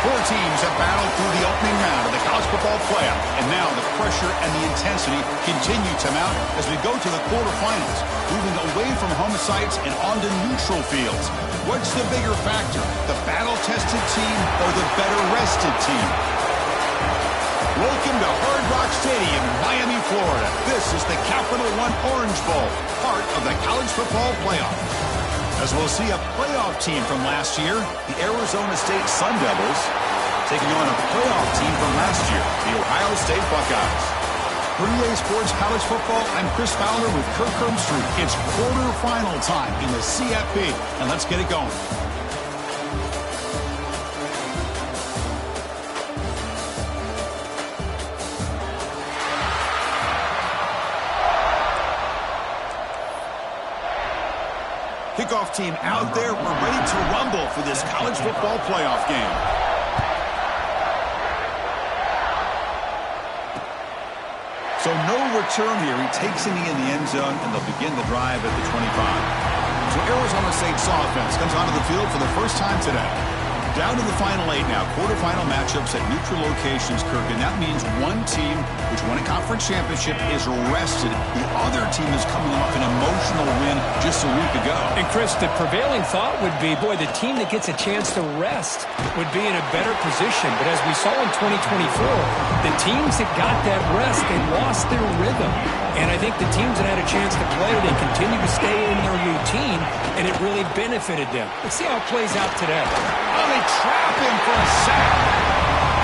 Four teams have battled through the opening round of the college football playoff, and now the pressure and the intensity continue to mount as we go to the quarterfinals, moving away from home sites and onto neutral fields. What's the bigger factor, the battle-tested team or the better-rested team? Welcome to Hard Rock Stadium in Miami, Florida. This is the Capital One Orange Bowl, part of the college football playoff. As we'll see a playoff team from last year, the Arizona State Sun Devils, taking on a playoff team from last year, the Ohio State Buckeyes. For EA Sports College Football, I'm Chris Fowler with Kirk Herbstreit. It's quarterfinal time in the CFP, and let's get it going. Kickoff team out there. We're ready to rumble for this college football playoff game. So no return here. He takes it in the end zone, and they'll begin the drive at the 25. So Arizona State's offense comes onto the field for the first time today. Down to the final 8 now. Quarterfinal matchups at neutral locations, Kirk, and that means one team which won a conference championship is rested. The other team is coming off an emotional win just a week ago. And Chris, the prevailing thought would be, boy, the team that gets a chance to rest would be in a better position. But as we saw in 2024, the teams that got that rest, they lost their rhythm. And I think the teams that had a chance to play, they continue to stay in their routine, and it really benefited them. Let's see how it plays out today. Oh, they trap him for a sack.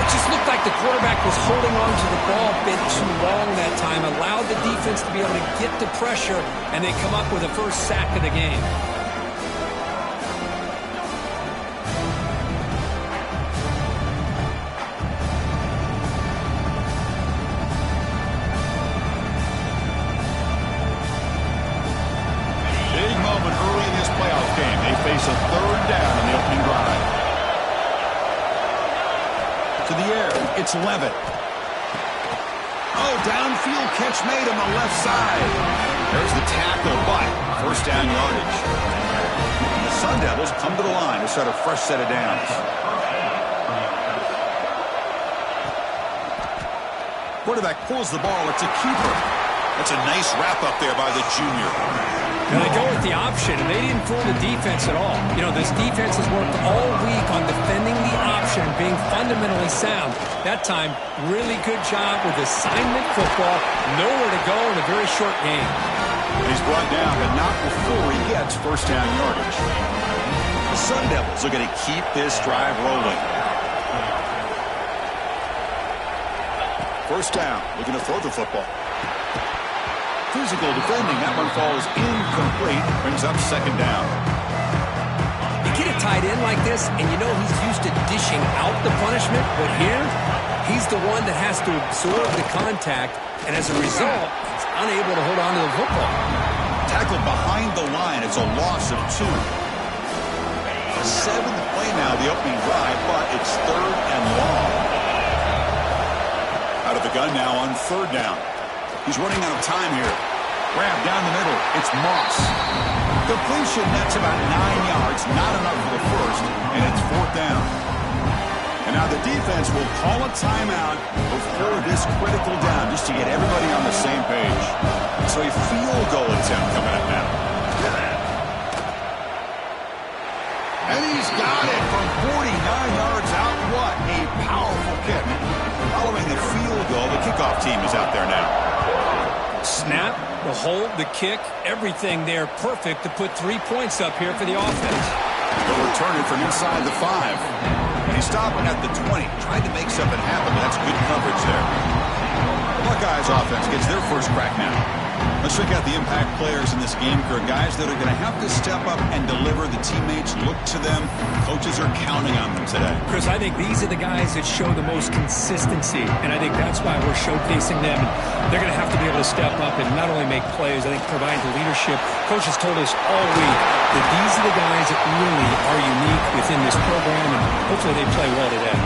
It just looked like the quarterback was holding on to the ball a bit too long that time, allowed the defense to be able to get the pressure, and they come up with the first sack of the game. Big moment early in this playoff game. They face a third down in the opening drive. To the air, it's Levitt. Oh, downfield catch made on the left side. There's the tackle, but first down yardage. And the Sun Devils come to the line to start a fresh set of downs. Quarterback pulls the ball. It's a keeper. That's a nice wrap up there by the junior. Now they go with the option, and they didn't fool the defense at all. You know, this defense has worked all week on defending the option, being fundamentally sound. That time, really good job with assignment football. Nowhere to go in a very short game. He's brought down, but not before he gets first down yardage. The Sun Devils are going to keep this drive rolling. First down, looking to throw the football. Physical defending. That one falls incomplete. Brings up second down. You get a tight end like this, and you know he's used to dishing out the punishment, but here, he's the one that has to absorb the contact, and as a result, he's unable to hold on to the football. Tackled behind the line. It's a loss of 2. A 7th play now, the opening drive, but it's third and long. Out of the gun now on third down. He's running out of time here. Grab down the middle. It's Moss. Completion, that's about 9 yards, not enough for the first, and it's 4th down. And now the defense will call a timeout before this critical down, just to get everybody on the same page. So a field goal attempt coming up now. And he's got it from 49 yards out. What a powerful kick. Following the field goal, the kickoff team is out there now. Snap, the hold, the kick, everything there perfect to put 3 points up here for the offense. They'll return it from inside the 5. And he's stopping at the 20. Tried to make something happen, but that's good coverage there. The Buckeyes offense gets their first crack now. Let's check out the impact players in this game. There are guys that are going to have to step up and deliver. The teammates look to them. Coaches are counting on them today. Chris, I think these are the guys that show the most consistency, and I think that's why we're showcasing them. They're going to have to be able to step up and not only make plays, I think provide the leadership. Coach has told us all week that these are the guys that really are unique within this program, and hopefully they play well today.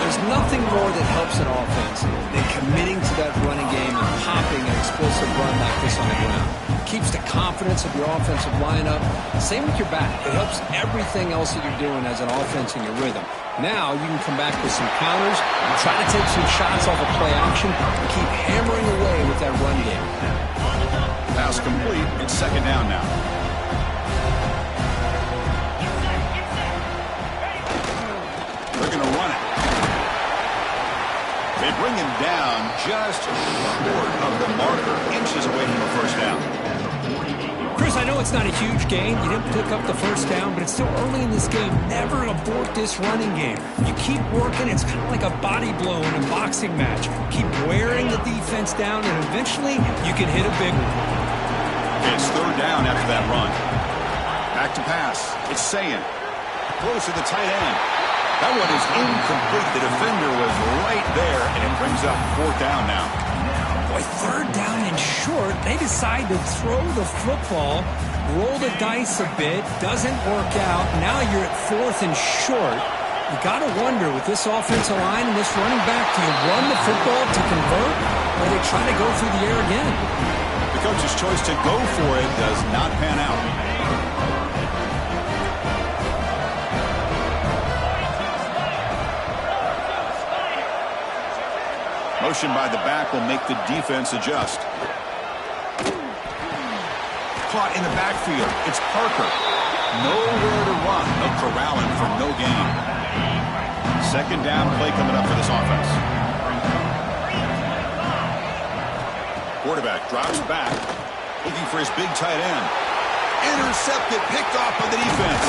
There's nothing more that helps an offense than committing to that running game and popping an explosive run like this on the ground. It keeps the confidence of your offensive lineup. Same with your back. It helps everything else that you're doing as an offense in your rhythm. Now you can come back with some counters, try to take some shots off of play action, and keep hammering away with that run game. Pass complete. It's 2nd down now. They're going to run it. They bring him down just short of the marker, inches away from the first down. Chris, I know it's not a huge gain. You didn't pick up the first down, but it's still early in this game. Never abort this running game. You keep working. It's kind of like a body blow in a boxing match. Keep wearing the defense down, and eventually you can hit a big one. It's 3rd down after that run. Back to pass. It's Sayin. Close to the tight end. That one is incomplete. The defender was right there, and it brings up 4th down now. Boy, 3rd down and short. They decide to throw the football, roll the dice a bit. Doesn't work out. Now you're at 4th and short. You got to wonder, with this offensive line and this running back, do you run the football to convert, or they try to go through the air again? The coach's choice to go for it does not pan out. Motion by the back will make the defense adjust. Caught in the backfield. It's Parker. Nowhere to run. They'll corral him for no gain. 2nd down play coming up for this offense. Quarterback drops back, looking for his big tight end. Intercepted, picked off by the defense.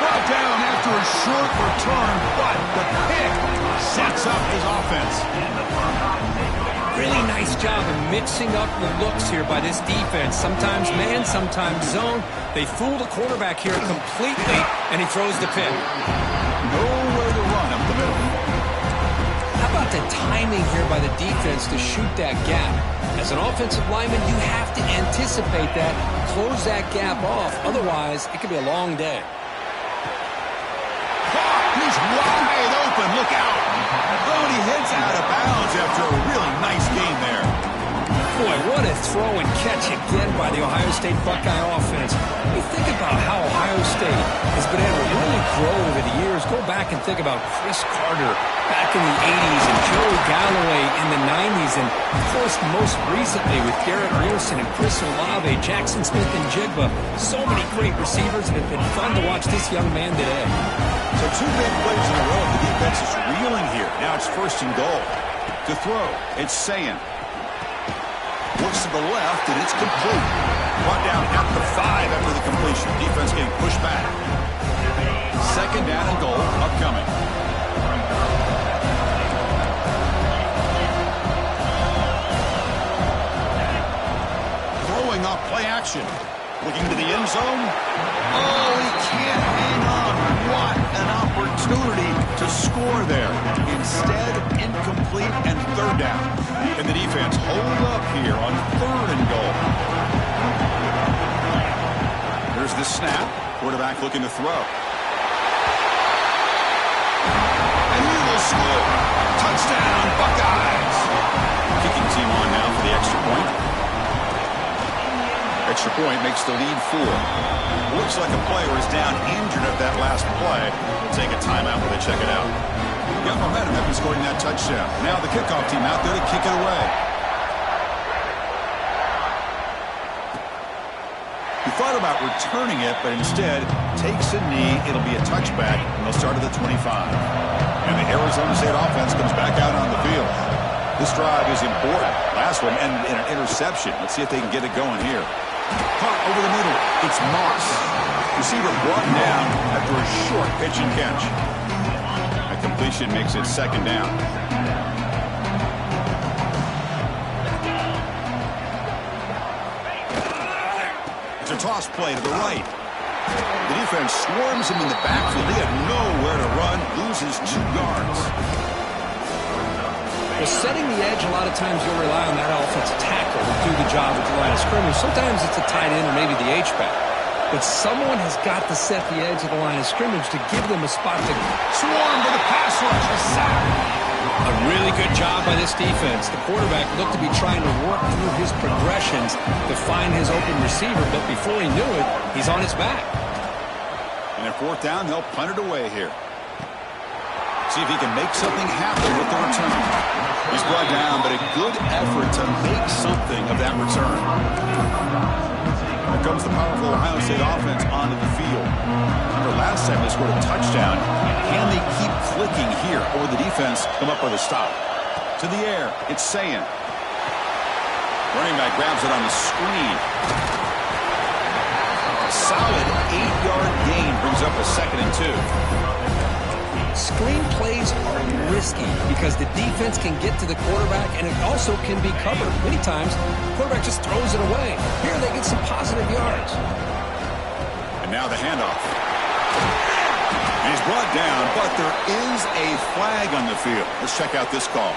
Brought down after a short return, but the pick sets up his offense. Really nice job of mixing up the looks here by this defense. Sometimes man, sometimes zone. They fool the quarterback here completely, and he throws the pick. Nowhere to run up the middle. How about the timing here by the defense to shoot that gap? As an offensive lineman, you have to anticipate that, close that gap off. Otherwise, it could be a long day. He's wide open. Look out. Oh, and he heads out of bounds after a really nice gain there. Boy, what a throw and catch again by the Ohio State Buckeye offense. You think about how Ohio State has been able to really grow over the years. Go back and think about Chris Carter back in the 80s and Joey Galloway in the 90s. And, of course, most recently with Garrett Wilson and Chris Olave, Jackson Smith and Jigba. So many great receivers, and it's been fun to watch this young man today. So 2 big plays in a row. The defense is reeling here. Now it's 1st and goal. To throw, it's Sayin. Works to the left, and it's complete. Brought down at the 5 after the completion. Defense getting pushed back. 2nd down and goal upcoming. Throwing off play action. Looking to the end zone. Oh, he can't hang on. What an opportunity to score there. Instead, incomplete and 3rd down. And the defense hold up here on 3rd and goal. There's the snap. Quarterback looking to throw. And he will score. Touchdown, Buckeyes. Kicking team on now for the extra point. extra point makes the lead 4. Looks like a player is down injured at that last play. We'll take a timeout while they check it out. Got momentum after scoring that touchdown. Now the kickoff team out there to kick it away. He thought about returning it, but instead takes a knee. It'll be a touchback, and they'll start at the 25. And the Arizona State offense comes back out on the field. This drive is important. Last one ended in an interception. Let's see if they can get it going here. Caught over the middle. It's Moss. Receiver brought down after a short pitch and catch. A completion makes it second down. It's a toss play to the right. The defense swarms him in the backfield. He had nowhere to run. Loses 2 yards. Well, setting the edge, a lot of times you'll rely on that offensive tackle to do the job at the line of scrimmage. Sometimes it's a tight end or maybe the H-back. But someone has got to set the edge of the line of scrimmage to give them a spot to swarm with a pass rush. A sack. A really good job by this defense. The quarterback looked to be trying to work through his progressions to find his open receiver, but before he knew it, he's on his back. And at 4th down, they'll punt it away here. See if he can make something happen with the return. He's brought down, but a good effort to make something of that return. Here comes the powerful Ohio State offense onto the field. Remember, last time they scored a touchdown. Can they keep clicking here, or the defense come up with a stop? To the air, it's Sayin. Running back grabs it on the screen. A solid 8-yard gain brings up a 2nd and 2. Screen plays are risky because the defense can get to the quarterback, and it also can be covered. Many times, the quarterback just throws it away. Here they get some positive yards. And now the handoff. And he's brought down, but there is a flag on the field. Let's check out this call.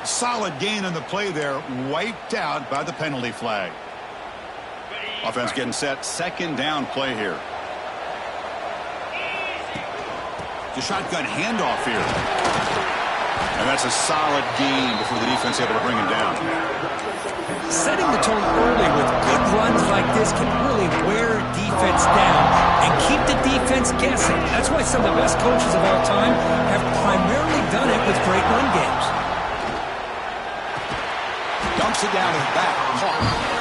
Solid gain on the play there, wiped out by the penalty flag. Offense getting set, 2nd down play here. The shotgun handoff here. And that's a solid gain before the defense able to bring him down. Setting the tone early with good runs like this can really wear defense down and keep the defense guessing. That's why some of the best coaches of all time have primarily done it with great run games. Dumps it down to the back. Caught.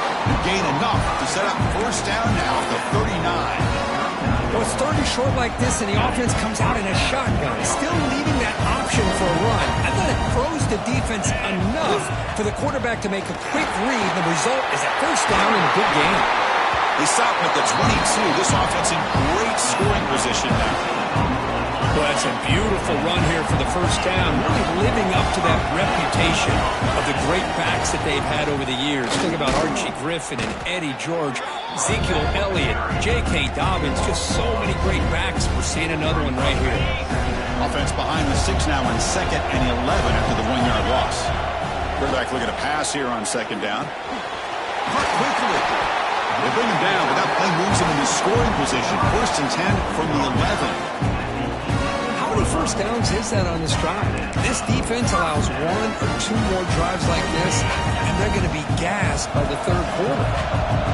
Gain enough to set up 1st down now at the 39. Well, it's 3rd and short like this, and the offense comes out in a shotgun, still leaving that option for a run. I thought it throws the defense enough for the quarterback to make a quick read. The result is a 1st down and a good gain. They stop him at the 22. This offense in great scoring position now. Well, that's a beautiful run here for the 1st down, really living up to that reputation of the great backs that they've had over the years. Think about Archie Griffin and Eddie George, Ezekiel Elliott, J.K. Dobbins, just so many great backs. We're seeing another one right here. Offense behind the 6 now in 2nd and 11 after the 1-yard loss. Quarterback looking to pass here on 2nd down. Caught quickly. They bring him down, but that play moves him into scoring position. 1st and 10 from the 11. How many 1st downs is that on this drive? This defense allows 1 or 2 more drives like this, and they're going to be gassed by the 3rd quarter.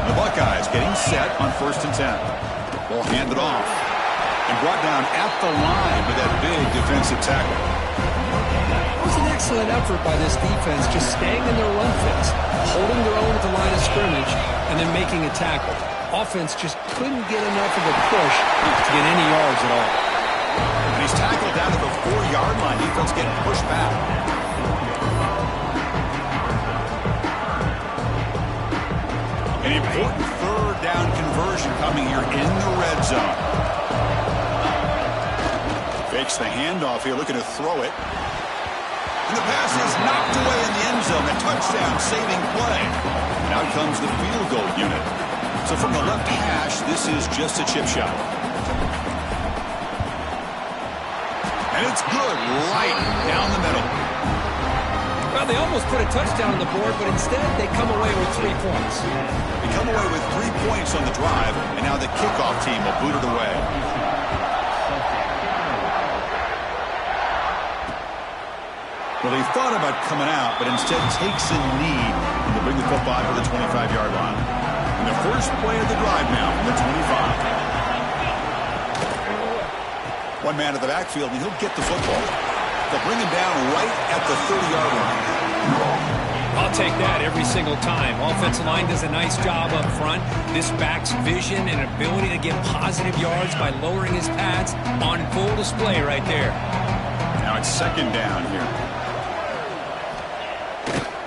The Buckeyes getting set on 1st and 10. Ball handed off and brought down at the line with that big defensive tackle. It was an excellent effort by this defense, just staying in their run fits, holding their own at the line of scrimmage, and then making a tackle. Offense just couldn't get enough of a push to get any yards at all. And he's tackled down to the 4-yard line. Defense getting pushed back. An important 3rd down conversion coming here in the red zone. Fakes the handoff here, looking to throw it. And the pass is knocked away in the end zone. A touchdown saving play. And out comes the field goal unit. So from the left hash, this is just a chip shot. And it's good, right down the middle. Well, they almost put a touchdown on the board, but instead they come away with 3 points. They come away with 3 points on the drive, and now the kickoff team will boot it away. Well, he thought about coming out, but instead takes a knee to bring the football to the 25-yard line. And the first play of the drive now from the 25. One man to the backfield, and he'll get the football. They'll bring him down right at the 30-yard line. I'll take that every single time. Offensive line does a nice job up front. This back's vision and ability to get positive yards by lowering his pads on full display right there. Now it's second down here.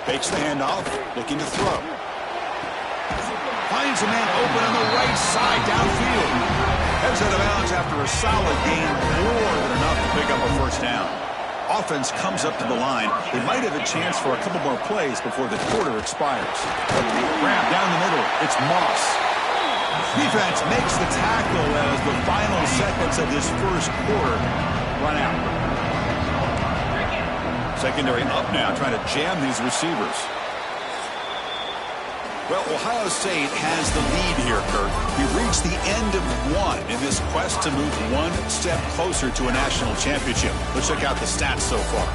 Fakes the handoff, looking to throw. Finds a man open on the right side downfield. Heads out of bounds after a solid gain, more than enough to pick up a first down. Offense comes up to the line. They might have a chance for a couple more plays before the quarter expires. A big grab down the middle. It's Moss. Defense makes the tackle as the final seconds of this first quarter run out. Secondary up now, trying to jam these receivers. Well, Ohio State has the lead here, Kurt. We've reached the end of one in this quest to move one step closer to a national championship. Let's check out the stats so far.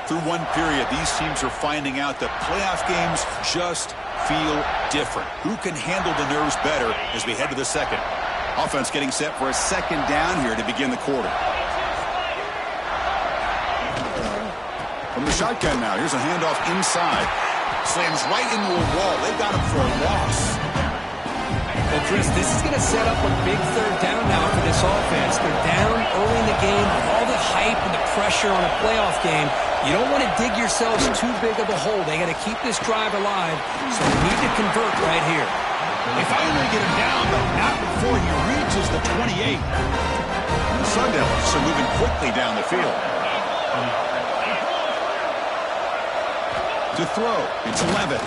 Through one period, these teams are finding out that playoff games just feel different. Who can handle the nerves better as we head to the second? Offense getting set for a second down here to begin the quarter. From the shotgun now, here's a handoff inside. Slams right into a wall. They got him for a loss. Well, Chris, this is going to set up a big third down now for this offense. They're down early in the game. All the hype and the pressure on a playoff game. You don't want to dig yourselves too big of a hole. They got to keep this drive alive, so they need to convert right here. They finally get him down, but not before he reaches the 28. The Sun Devils are moving quickly down the field. To throw, it's 11.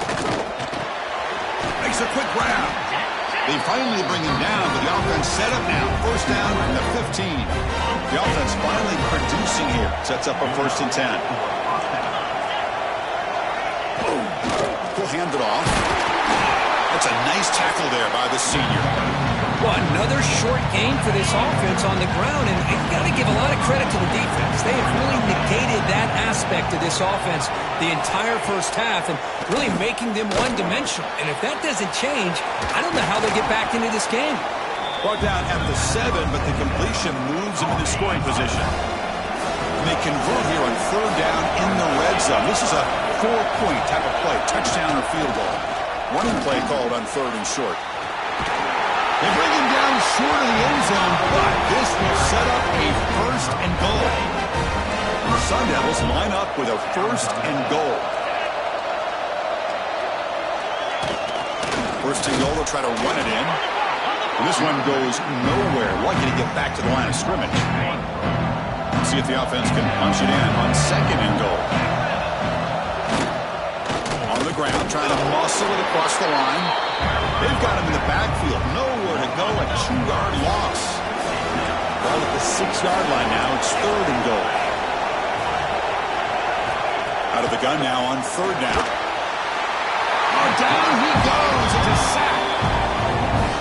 Makes a quick grab. They finally bring him down, but the offense set up now. First down from the 15. The offense finally producing here. Sets up a 1st and 10. He'll hand it off. That's a nice tackle there by the senior. Well, another short game for this offense on the ground, and you've got to give a lot of credit to the defense. They have really negated that aspect of this offense the entire first half and really making them one-dimensional. And if that doesn't change, I don't know how they'll get back into this game. Brought down at the 7, but the completion moves him into scoring position. And they convert here on 3rd down in the red zone. This is a 4-point type of play, touchdown or field goal. Running play called on 3rd and short. They bring him down short of the end zone, but this will set up a 1st and goal. The Sun Devils line up with a 1st and goal. 1st and goal, they'll try to run it in. And this one goes nowhere. Lucky to get back to the line of scrimmage. See if the offense can punch it in on 2nd and goal. On the ground, trying to muscle it across the line. They've got him in the backfield. Nowhere to go. A 2-yard loss. Ball at the 6-yard line now. It's 3rd and goal. Out of the gun now on 3rd down. Oh, down he goes. It's a sack.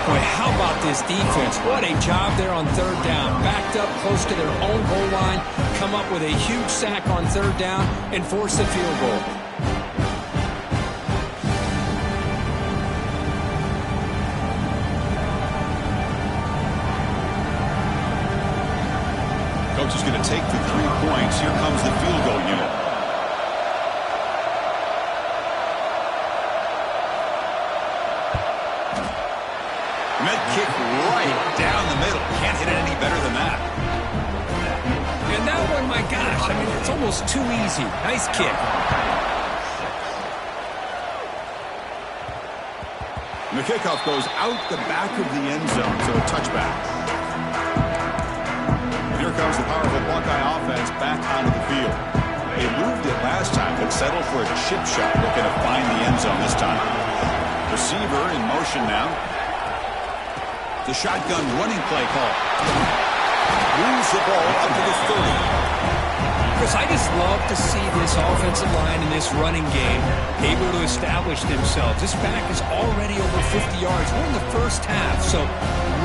Boy, how about this defense? What a job there on 3rd down. Backed up close to their own goal line. Come up with a huge sack on 3rd down and force the field goal. Coach is going to take the 3 points. Here comes the field goal unit. And that kick right down the middle. Can't hit it any better than that. And that one, my gosh, I mean, it's almost too easy. Nice kick. And the kickoff goes out the back of the end zone, so a touchback. Here comes the powerful Buckeye offense back onto the field. They moved it last time, but settled for a chip shot, looking to find the end zone this time. Receiver in motion now. The shotgun running play call. Moves the ball up to the 30. Chris, I just love to see this offensive line in this running game able to establish themselves. This back is already over 50 yards. We're in the first half, so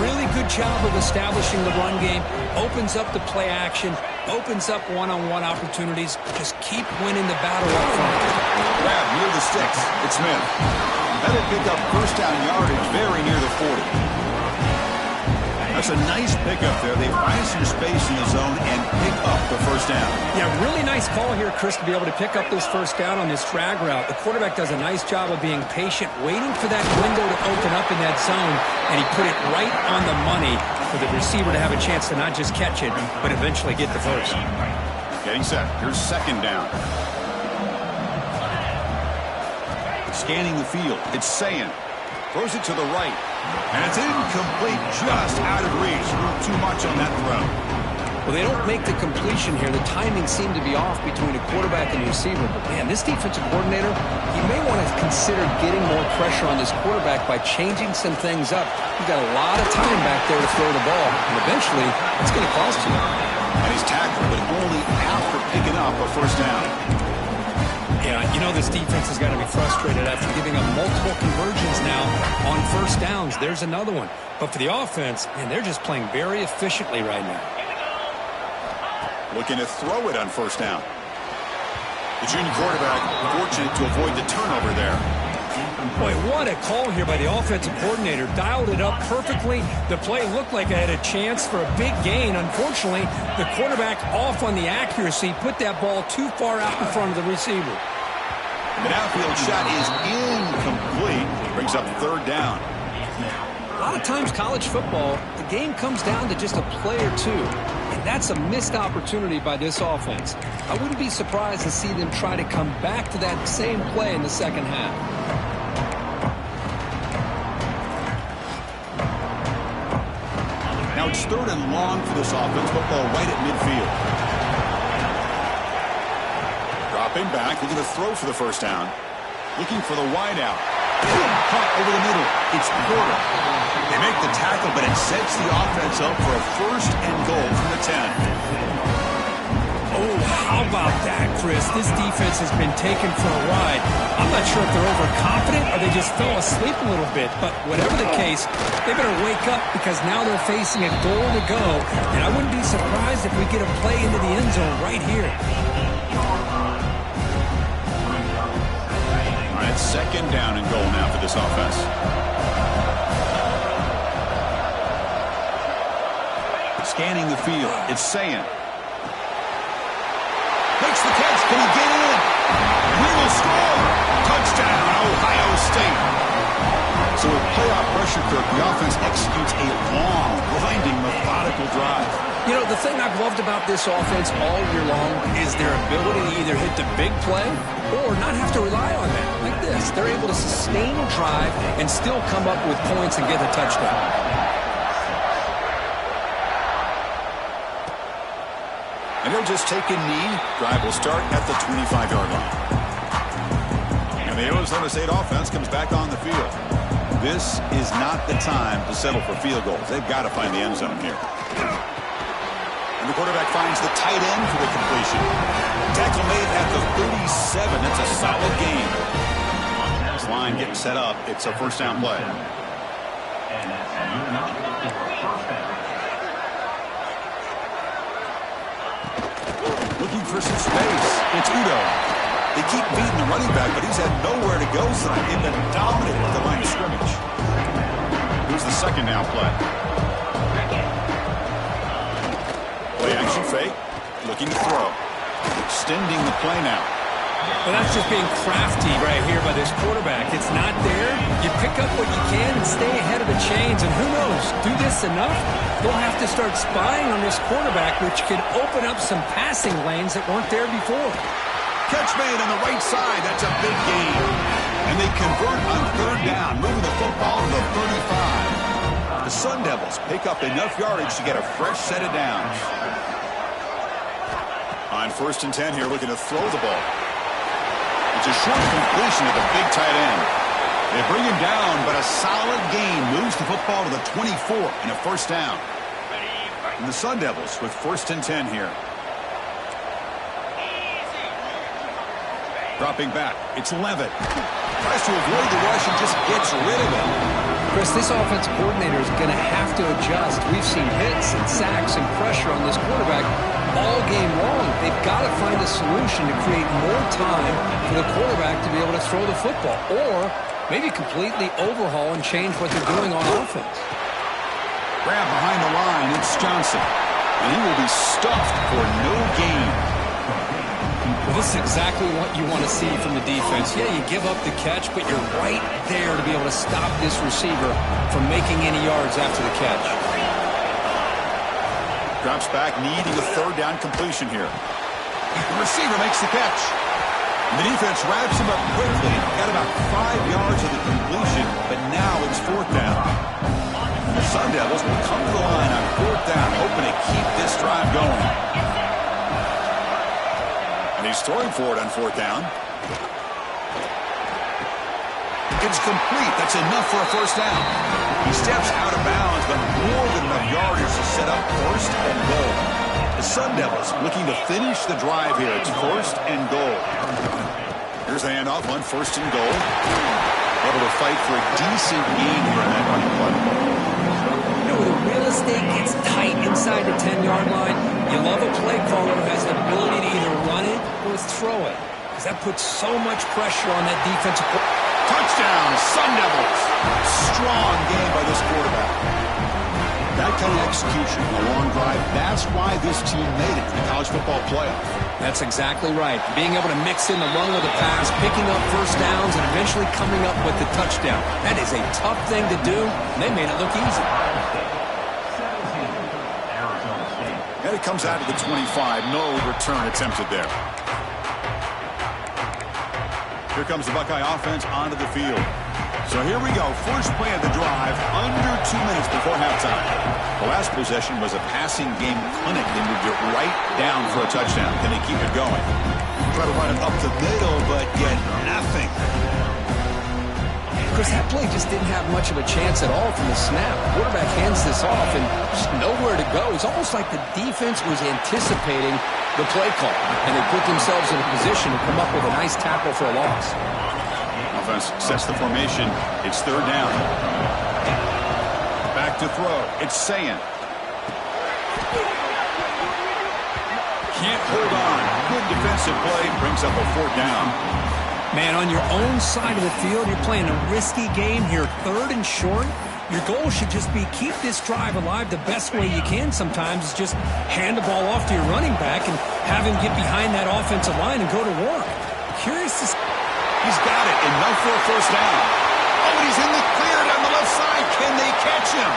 really good job of establishing the run game, opens up the play action, opens up one-on-one opportunities. Just keep winning the battle up front. Grab near the sticks. It's Smith. That'll pick up first down yardage very near the 40. That's a nice pickup there. They find some space in the zone and pick up the first down. Yeah, really nice call here, Chris, to be able to pick up this first down on this drag route. The quarterback does a nice job of being patient, waiting for that window to open up in that zone, and he put it right on the money for the receiver to have a chance to not just catch it, but eventually get the first. Getting set. Here's second down. Scanning the field. It's Sayin. Throws it to the right. And it's incomplete, just out of reach. Too much on that throw. Well, they don't make the completion here. The timing seemed to be off between a quarterback and a receiver. But, man, this defensive coordinator, he may want to consider getting more pressure on this quarterback by changing some things up. You've got a lot of time back there to throw the ball. And eventually, it's going to cost you. And he's tackled, but only after picking up a first down. Yeah, you know this defense has got to be frustrated after giving up multiple conversions now on first downs. There's another one. But for the offense, man, they're just playing very efficiently right now. Looking to throw it on first down. The junior quarterback fortunate to avoid the turnover there. Boy, what a call here by the offensive coordinator. Dialed it up perfectly. The play looked like it had a chance for a big gain. Unfortunately, the quarterback off on the accuracy, put that ball too far out in front of the receiver. The downfield shot is incomplete. Brings up third down. A lot of times college football, the game comes down to just a play or two. And that's a missed opportunity by this offense. I wouldn't be surprised to see them try to come back to that same play in the second half. Now it's third and long for this offense. Football right at midfield. Dropping back, looking to throw for the first down. Looking for the wide out. Caught over the middle. It's Porter. They make the tackle, but it sets the offense up for a first and goal from the 10. Oh, how about that, Chris? This defense has been taken for a ride. I'm not sure if they're overconfident or they just fell asleep a little bit, but whatever the case, they better wake up because now they're facing a goal to go, and I wouldn't be surprised if we get a play into the end zone right here. All right, second down and goal now for this offense. Scanning the field. It's Sayin. Makes the catch. Can he get in? He will score. Touchdown, Ohio State. So with playoff pressure, Kirk, the offense executes a long, grinding, methodical drive. You know, the thing I've loved about this offense all year long is their ability to either hit the big play or not have to rely on that. Like this, they're able to sustain a drive and still come up with points and get a touchdown. And he'll just take a knee. Drive will start at the 25-yard line. And the Arizona State offense comes back on the field. This is not the time to settle for field goals. They've got to find the end zone here. And the quarterback finds the tight end for the completion. Tackle made at the 37. It's a solid gain. This line getting set up. It's a first down play. Looking for some space. It's Udo. They keep beating the running back, but he's had nowhere to go tonight. They've been dominant at the line of scrimmage. Here's the second down play. Play action fake. Looking to throw. Extending the play now. Well, that's just being crafty right here by this quarterback. It's not there. You pick up what you can and stay ahead of the chains. And who knows, do this enough, they'll have to start spying on this quarterback, which could open up some passing lanes that weren't there before. Catch made on the right side. That's a big gain. And they convert on third down, moving the football to the 35. The Sun Devils pick up enough yardage to get a fresh set of downs. On first and 10 here, looking to throw the ball. It's a short completion of the big tight end. They bring him down, but a solid gain moves the football to the 24 and a first down. And the Sun Devils with first and 10 here. Dropping back, it's Levitt. Tries to avoid the rush and just gets rid of it. Chris, this offensive coordinator is going to have to adjust. We've seen hits and sacks and pressure on this quarterback all game long. They've got to find a solution to create more time for the quarterback to be able to throw the football, or maybe completely overhaul and change what they're doing on offense. Grab behind the line, it's Johnson. And he will be stuffed for no gain. Well, this is exactly what you want to see from the defense. Yeah, you give up the catch, but you're right there to be able to stop this receiver from making any yards after the catch. Drops back, needing a third down completion here. The receiver makes the catch. The defense wraps him up quickly. Got about 5 yards of the completion, but now it's fourth down. The Sun Devils will come to the line on fourth down, hoping to keep this drive going. And he's throwing for it on fourth down. It's complete. That's enough for a first down. He steps out of bounds, but more than enough yardage to set up first and goal. The Sun Devils looking to finish the drive here. It's first and goal. Here's the handoff on first and goal. Able to fight for a decent gain here in that running play. You know, the real estate gets tight inside the 10-yard line. You love a play caller who has the ability to either run it or throw it, because that puts so much pressure on that defensive play. Touchdown, Sun Devils. Strong game by this quarterback. That kind of execution, a long drive, that's why this team made it to the college football playoff. That's exactly right. Being able to mix in the run with the pass, picking up first downs, and eventually coming up with the touchdown. That is a tough thing to do, and they made it look easy. And it comes out to the 25. No return attempted there. Here comes the Buckeye offense onto the field. So here we go. First play of the drive, under 2 minutes before halftime. The last possession was a passing game clinic. They moved it right down for a touchdown. Can they keep it going? Try to run it up the middle, but get nothing. Chris, that play just didn't have much of a chance at all from the snap. Quarterback hands this off and just nowhere to go. It's almost like the defense was anticipating the play call, and they put themselves in a position to come up with a nice tackle for a loss. Offense sets the formation. It's third down. Back to throw. It's Sayan. Can't hold on. Good defensive play. Brings up a fourth down. Man, on your own side of the field, you're playing a risky game here. Third and short. Your goal should just be keep this drive alive the best way you can sometimes is just hand the ball off to your running back and have him get behind that offensive line and go to work. Curious to see. He's got it, enough for a first down. Oh, and he's in the clear down the left side. Can they catch him?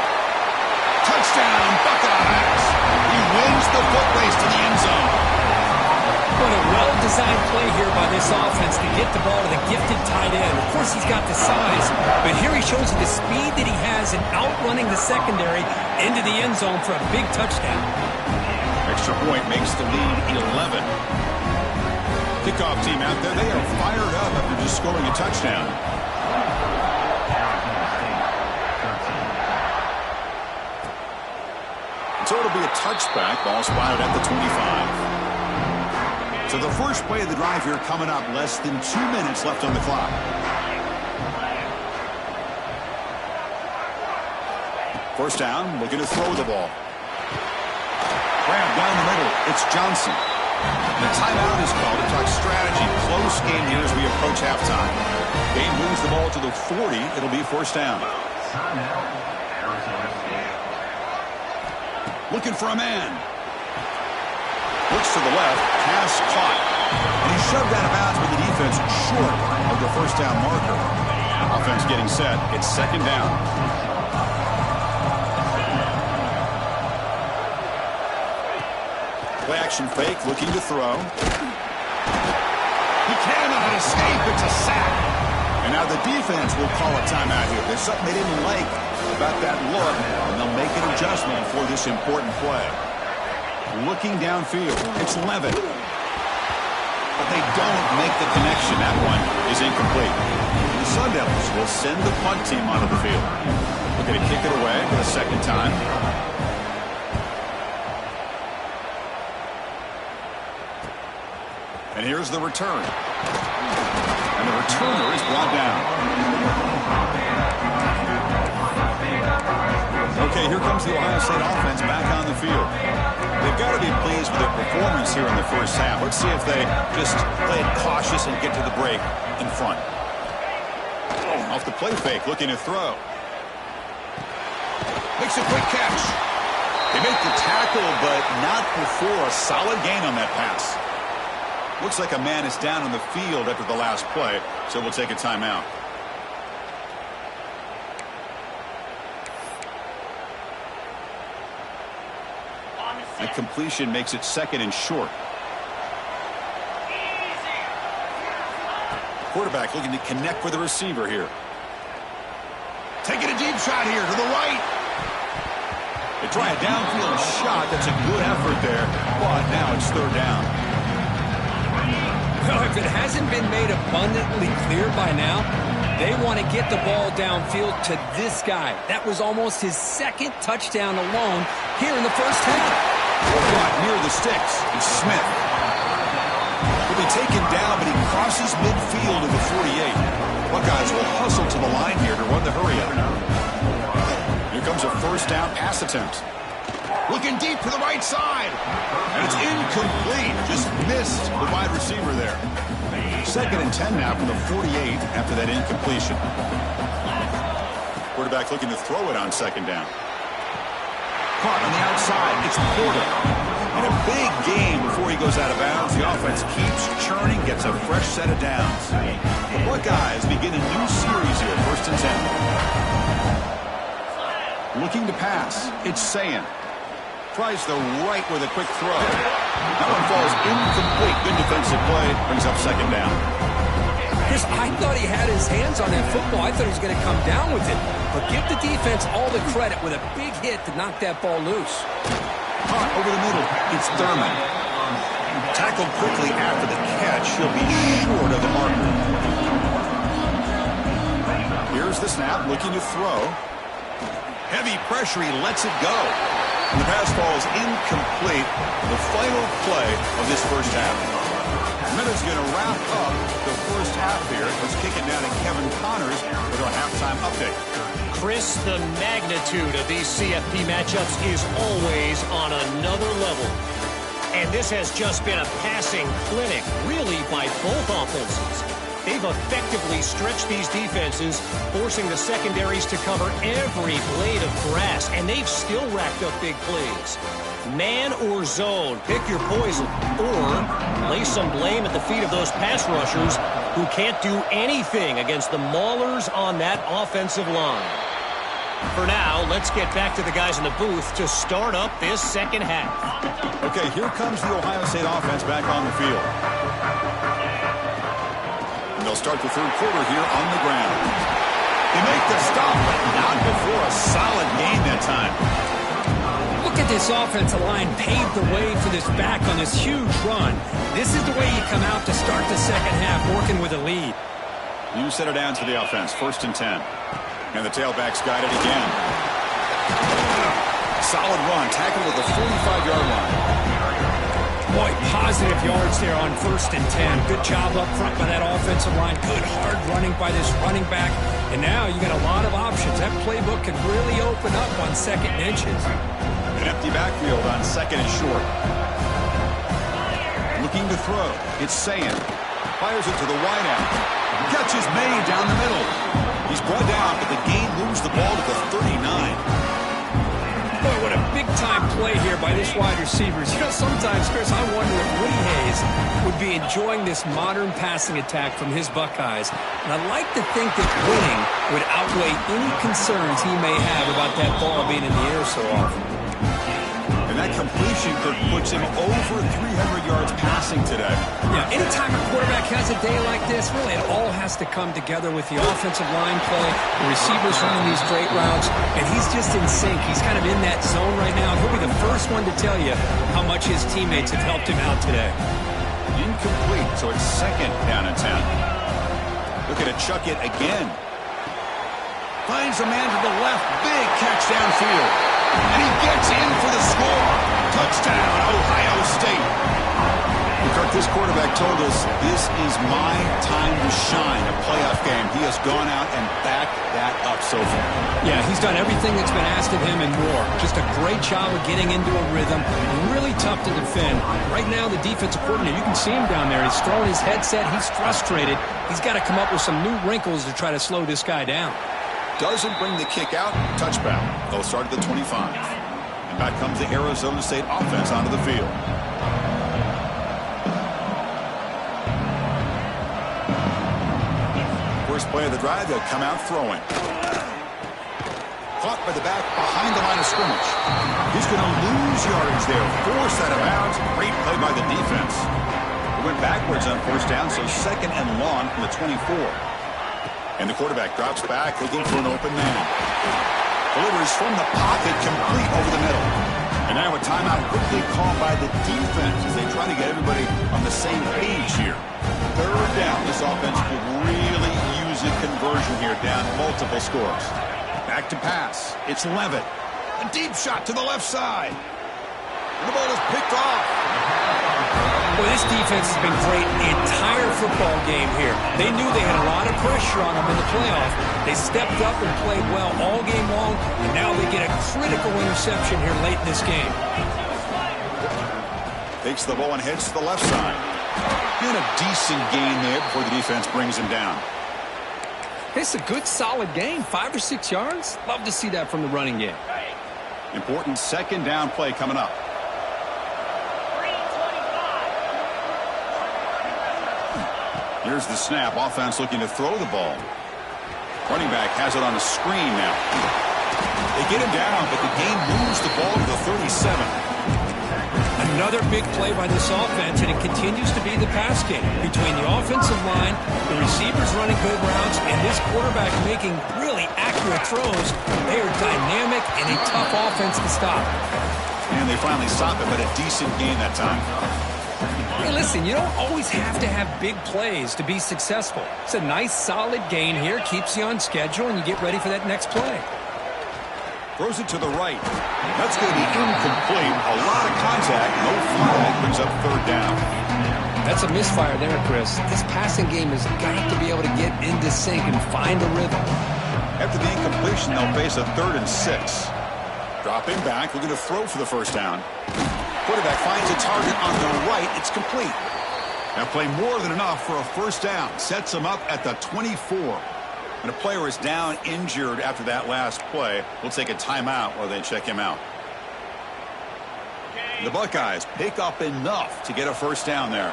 Touchdown, Buckeyes. He wins the foot race to the end zone. What a well-designed play here by this offense to get the ball to the gifted tight end. Of course, he's got the size, but here he shows the speed that he has in outrunning the secondary into the end zone for a big touchdown. Extra point makes the lead 11. Kickoff team out there, they are fired up after just scoring a touchdown. So it'll be a touchback, ball spotted at the 25. So the first play of the drive here coming up, less than 2 minutes left on the clock. First down, looking to throw the ball. Grab down the middle, it's Johnson. The timeout is called to talk strategy. Close game here as we approach halftime. Game moves the ball to the 40. It'll be first down. Looking for a man. Looks to the left. Pass caught. And he's shoved out of bounds with the defense short of the first down marker. Offense getting set. It's second down. Play action fake, looking to throw. He cannot escape. It's a sack. And now the defense will call a timeout here. There's something they didn't like about that look, and they'll make an adjustment for this important play. Looking downfield, it's Levitt. But they don't make the connection. That one is incomplete. The Sun Devils will send the punt team onto the field. Looking to kick it away for the second time. And here's the return. And the returner is brought down. Okay, here comes the Ohio State offense back on the field. They've got to be pleased with their performance here in the first half. Let's see if they just play it cautious and get to the break in front. Off the play fake, looking to throw. Makes a quick catch. They make the tackle, but not before a solid gain on that pass. Looks like a man is down on the field after the last play, so we'll take a timeout. That completion makes it 2nd and short. Quarterback looking to connect with the receiver here. Taking a deep shot here to the right. They try a downfield shot. That's a good effort there, but now it's 3rd down. Well, if it hasn't been made abundantly clear by now, they want to get the ball downfield to this guy. That was almost his 2nd touchdown alone here in the first half. Caught near the sticks. It's Smith. He'll be taken down, but he crosses midfield to the 48. Buckeyes will hustle to the line here to run the hurry up. Here comes a 1st down pass attempt. Looking deep to the right side. And it's incomplete. Just missed the wide receiver there. 2nd and 10 now from the 48 after that incompletion. Quarterback looking to throw it on 2nd down. Caught on the outside. It's Porter. And a big game before he goes out of bounds. The offense keeps churning, gets a fresh set of downs. The Buckeyes begin a new series here, 1st and 10. Looking to pass. It's Sayin. Tries the right with a quick throw. That one falls incomplete. Good defensive play. Brings up 2nd down. Chris, I thought he had his hands on that football. I thought he was going to come down with it. But give the defense all the credit with a big hit to knock that ball loose. Caught over the middle. It's Thurman. Tackled quickly after the catch. He'll be short of the marker. Here's the snap. Looking to throw. Heavy pressure. He lets it go. And the pass falls incomplete. The final play of this first half. Minutes going to wrap up the first half here. Let's kick it down to Kevin Connors with our halftime update. Chris, the magnitude of these CFP matchups is always on another level. And this has just been a passing clinic, really, by both offenses. They've effectively stretched these defenses, forcing the secondaries to cover every blade of grass, and they've still racked up big plays. Man or zone, pick your poison, or lay some blame at the feet of those pass rushers who can't do anything against the maulers on that offensive line. For now, let's get back to the guys in the booth to start up this second half. Okay, here comes the Ohio State offense back on the field. And they'll start the 3rd quarter here on the ground. They make the stop, but not before a solid gain that time. Look at this offensive line paved the way for this back on this huge run. This is the way you come out to start the second half, working with a lead. You set it down to the offense, 1st and 10. And the tailback's got it again. Solid run, tackled at the 45-yard line. Boy, positive yards there on 1st and 10. Good job up front by that offensive line. Good hard running by this running back. And now you got a lot of options. That playbook could really open up on 2nd and inches. An empty backfield on 2nd and short. Looking to throw. It's Sayin. Fires it to the wide out. Catch is made down the middle. He's brought down, but the gain moves the ball to the 39. Boy, what a big-time play here by this wide receivers. You know, sometimes, Chris, I wonder if Woody Hayes would be enjoying this modern passing attack from his Buckeyes. And I'd like to think that winning would outweigh any concerns he may have about that ball being in the air so often. And that completion puts him over 300 yards passing today. Yeah, anytime a quarterback has a day like this, really it all has to come together with the offensive line play, the receivers running these great routes, and he's just in sync. He's kind of in that zone right now. He'll be the first one to tell you how much his teammates have helped him out today. Incomplete, so it's 2nd down and 10. Looking to chuck it again. Finds a man to the left. Big catch downfield. And he gets in for the score. Touchdown, Ohio State. Here Kirk, this quarterback told us this is my time to shine, a playoff game. He has gone out and backed that up so far. Yeah, he's done everything that's been asked of him and more. Just a great job of getting into a rhythm. Really tough to defend. Right now, the defensive coordinator, you can see him down there. He's throwing his headset. He's frustrated. He's got to come up with some new wrinkles to try to slow this guy down. Doesn't bring the kick out. Touchback. They'll start at the 25. And back comes the Arizona State offense onto the field. First play of the drive, they'll come out throwing. Caught by the back behind the line of scrimmage. He's going to lose yardage there. Forced out of bounds. Great play by the defense. It went backwards on first down, so second and long from the 24. And the quarterback drops back, looking for an open man. Delivers from the pocket, complete over the middle. And now a timeout quickly called by the defense as they try to get everybody on the same page here. Third down. This offense could really use a conversion here, down multiple scores. Back to pass. It's Levitt. A deep shot to the left side. And the ball is picked off. Well, this defense has been great the entire football game here. They knew they had a lot of pressure on them in the playoff. They stepped up and played well all game long, and now they get a critical interception here late in this game. Takes the ball and heads to the left side. And a decent gain there before the defense brings him down. It's a good, solid game. 5 or 6 yards. Love to see that from the running game. Important second down play coming up. Here's the snap. Offense looking to throw the ball. Running back has it on a screen now. They get him down, but the game moves the ball to the 37. Another big play by this offense, and it continues to be the pass game. Between the offensive line, the receivers running good routes, and this quarterback making really accurate throws, they are dynamic and a tough offense to stop. And they finally stop it, but a decent gain that time. Hey, listen, you don't always have to have big plays to be successful. It's a nice, solid gain here, keeps you on schedule, and you get ready for that next play. Throws it to the right. That's going to be incomplete. A lot of contact. No flag brings up third down. That's a misfire there, Chris. This passing game has got to be able to get into sync and find a rhythm. After the incompletion, they'll face a 3rd and 6. Dropping back, looking to throw for the first down. Quarterback finds a target on the right. It's complete. That play more than enough for a first down. Sets him up at the 24. And a player is down injured after that last play. We'll take a timeout while they check him out. The Buckeyes pick up enough to get a first down there.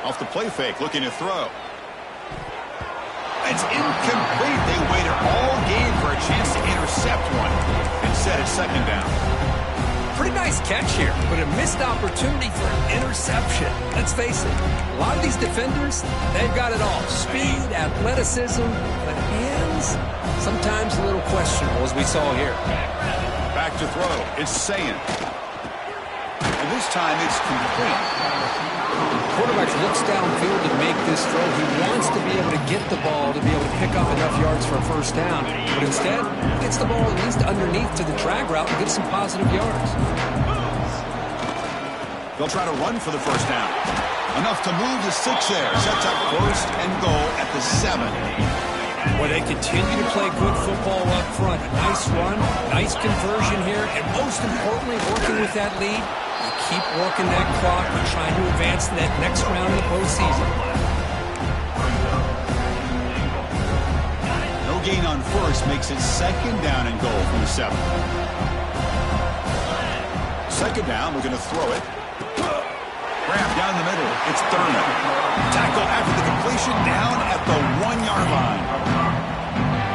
Off the play fake, looking to throw. It's incomplete. They waited all game for a chance to intercept one. Instead, it's second down. Pretty nice catch here, but a missed opportunity for an interception. Let's face it, a lot of these defenders, they've got it all. Speed, athleticism, but hands, sometimes a little questionable, as we saw here. Back to throw. It's Sayin. And this time it's complete. Quarterback looks downfield to make this throw. He wants to be able to get the ball to be able to pick up enough yards for a first down. But instead, gets the ball at least underneath to the drag route and gets some positive yards. They'll try to run for the first down. Enough to move the 6 there. Sets up first and goal at the 7. Where they continue to play good football up front. A nice run, nice conversion here, and most importantly, working with that lead. You keep working that clock and trying to advance to that next round of the postseason. No gain on first makes it second down and goal from the 7. Second down, we're going to throw it. Grab down the middle. It's Thurman. Tackle after the completion down at the 1-yard line.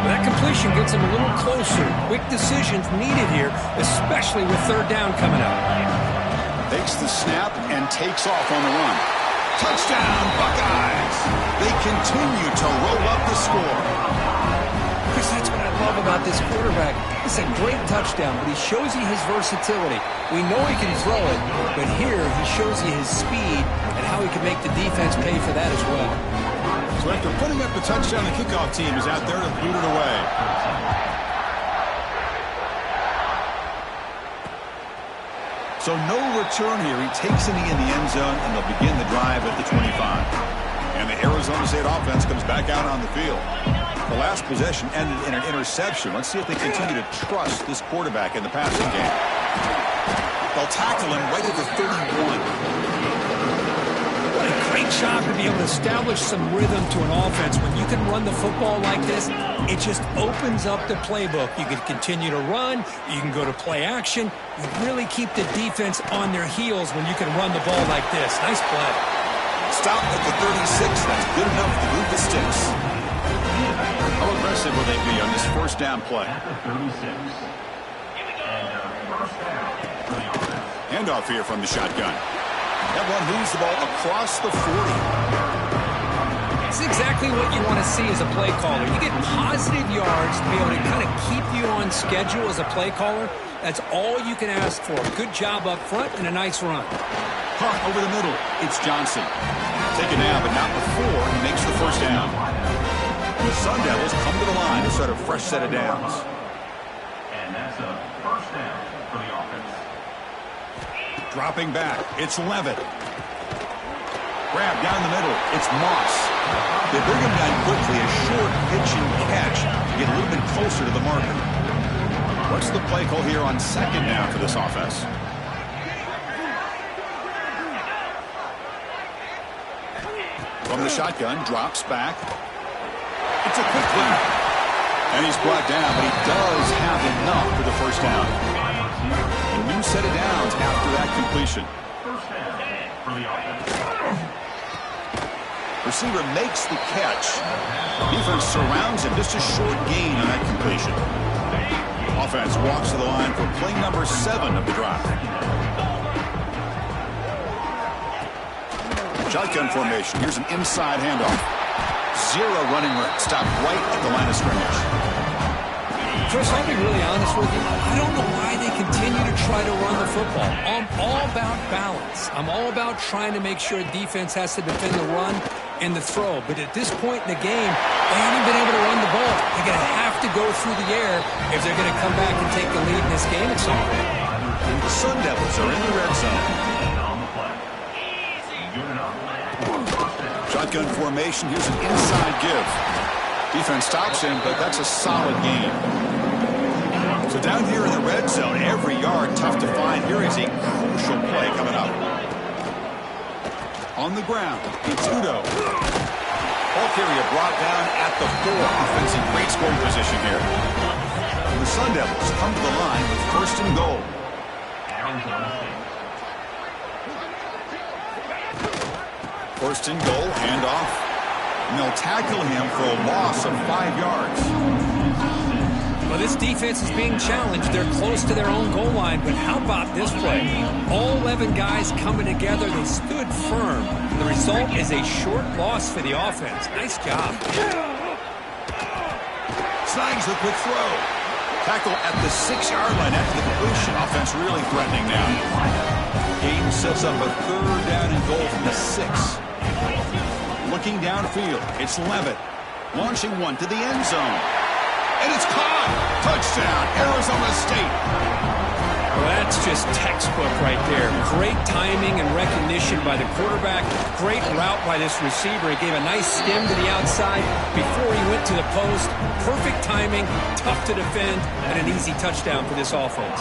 Well, that completion gets him a little closer. Quick decisions needed here, especially with third down coming up. Takes the snap and takes off on the run. Touchdown, Buckeyes! They continue to roll up the score. Chris, that's what I love about this quarterback. It's a great touchdown, but he shows you his versatility. We know he can throw it, but here he shows you his speed and how he can make the defense pay for that as well. So after putting up the touchdown, the kickoff team is out there to boot it away. So no return here. He takes it in the end zone, and they'll begin the drive at the 25. And the Arizona State offense comes back out on the field. The last possession ended in an interception. Let's see if they continue to trust this quarterback in the passing game. They'll tackle him right at the 31. What a great job to be able to establish some rhythm to an offense. When you can run the football like this, it just opens up the playbook. You can continue to run. You can go to play action. You really keep the defense on their heels when you can run the ball like this. Nice play. Stop at the 36. That's good enough to move the sticks. How aggressive will they be on this first down play? Handoff here from the shotgun. That one moves the ball across the 40. It's exactly what you want to see as a play caller. You get positive yards to be able to kind of keep you on schedule as a play caller. That's all you can ask for. Good job up front and a nice run. Over the middle. It's Johnson. Taken now, but not before he makes the first down. The Sun Devils come to the line to start a fresh set of downs. And that's a first down for the offense. Dropping back, it's Levitt. Grab down the middle, it's Moss. They bring him down quickly, a short pitching catch to get a little bit closer to the marker. What's the play call here on second down for this offense? From the shotgun, drops back. It's a quick clear. And he's brought down, but he does have enough for the first down. A new set of downs after that completion. First down for the offense. Receiver makes the catch. Defense surrounds him. Just a short gain on that completion. Offense walks to the line for play number 7 of the drive. Shotgun formation. Here's an inside handoff. Zero running room. Stop right at the line of scrimmage. Chris, I'll be really honest with you. I don't know why they continue to try to run the football. I'm all about balance. I'm all about trying to make sure defense has to defend the run and the throw. But at this point in the game, they haven't been able to run the ball. They're going to have to go through the air if they're going to come back and take the lead in this game at some point. The Sun Devils are in the red zone. Shotgun formation. Here's an inside give. Defense stops him, but that's a solid gain. So down here in the red zone, every yard tough to find. Here is a crucial play coming up. On the ground, it's Udo. Ball carrier brought down at the 4. Offense in great scoring position here. And the Sun Devils come to the line with first and goal. First and goal, handoff. And they'll tackle him for a loss of 5 yards. Well, this defense is being challenged. They're close to their own goal line, but how about this play? All 11 guys coming together. They stood firm. The result is a short loss for the offense. Nice job. Snags the quick throw. Tackle at the 6-yard line after the completion. Offense really threatening now. Game sets up a third down and goal from the 6. Looking downfield, it's Levitt. Launching one to the end zone. And it's caught. Touchdown, Arizona State. Well, that's just textbook right there. Great timing and recognition by the quarterback. Great route by this receiver. He gave a nice stem to the outside before he went to the post. Perfect timing, tough to defend, and an easy touchdown for this offense.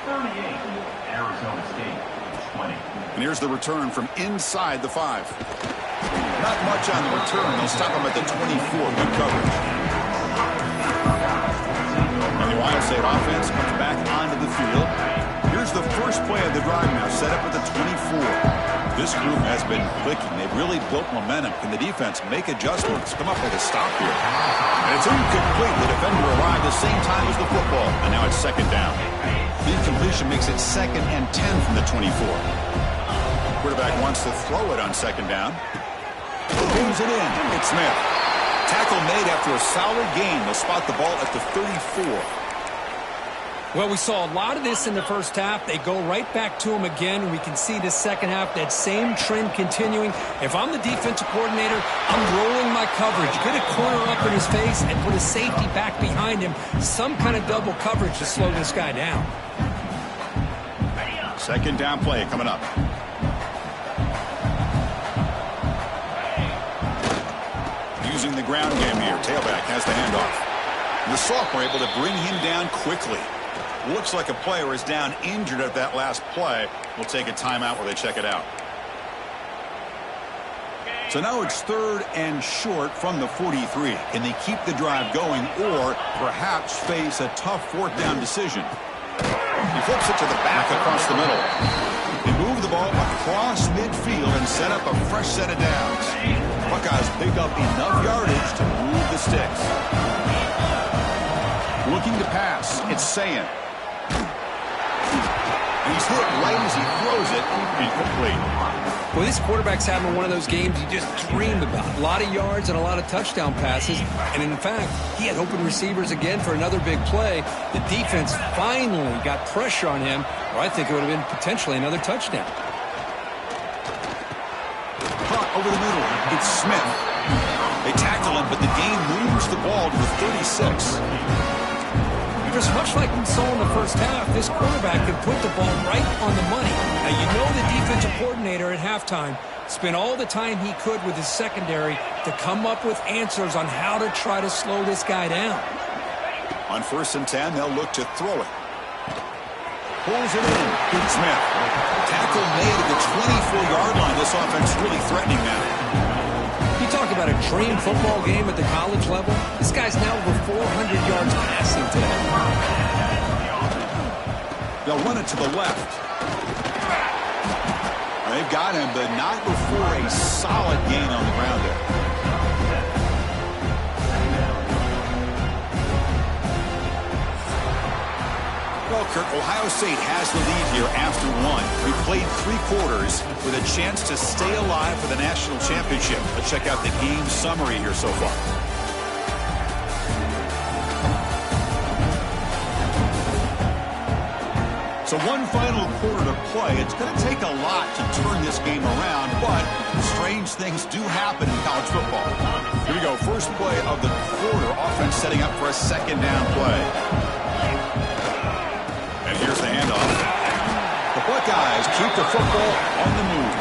38, Arizona State, 20. And here's the return from inside the 5. Not much on the return. They'll stop him at the 24. Good coverage. And the Ohio State offense comes back onto the field. Here's the first play of the drive now, set up at the 24. This group has been clicking. They've really built momentum. Can the defense make adjustments? Come up with a stop here. And it's incomplete. The defender arrived the same time as the football. And now it's second down. The incompletion makes it 2nd and 10 from the 24. Quarterback wants to throw it on second down. Brings it in. It's Smith. Tackle made after a solid gain. They'll spot the ball at the 34. Well, we saw a lot of this in the first half. They go right back to him again. We can see the second half, that same trend continuing. If I'm the defensive coordinator, I'm rolling my coverage. Get a corner up in his face and put a safety back behind him. Some kind of double coverage to slow this guy down. Second down play coming up. Using the ground game here. Tailback has the handoff. The sophomore able to bring him down quickly. Looks like a player is down injured at that last play. We'll take a timeout while they check it out. So now it's 3rd and short from the 43. Can they keep the drive going or perhaps face a tough 4th down decision? He flips it to the back across the middle. They move the ball across midfield and set up a fresh set of downs. Buckeyes pick up enough yardage to move the sticks. Looking to pass. It's Sayin. He's hit right as he throws it. Incomplete. Well, this quarterback's having one of those games you just dreamed about. A lot of yards and a lot of touchdown passes. And in fact, he had open receivers again for another big play. The defense finally got pressure on him, or I think it would have been potentially another touchdown. Caught over the middle. It's Smith. They tackle him, but the game moves the ball to the 36. Just much like we saw in the first half, this quarterback can put the ball right on the money. Now, you know the defensive coordinator at halftime spent all the time he could with his secondary to come up with answers on how to try to slow this guy down. On 1st and 10, they'll look to throw it. Pulls it in. Smith. Tackle made at the 24-yard line. This offense really threatening now. You talk about a dream football game at the college level. This guy's now over 400 yards passing today. They'll run it to the left. They've got him, but not before a solid gain on the ground there. Well, Kirk, Ohio State has the lead here after 1. We played 3 quarters with a chance to stay alive for the national championship. Let's check out the game summary here so far. So one final quarter to play. It's going to take a lot to turn this game around, but strange things do happen in college football. Here we go. First play of the quarter. Offense setting up for a 2nd down play. And here's the handoff. The Buckeyes keep the football on the move.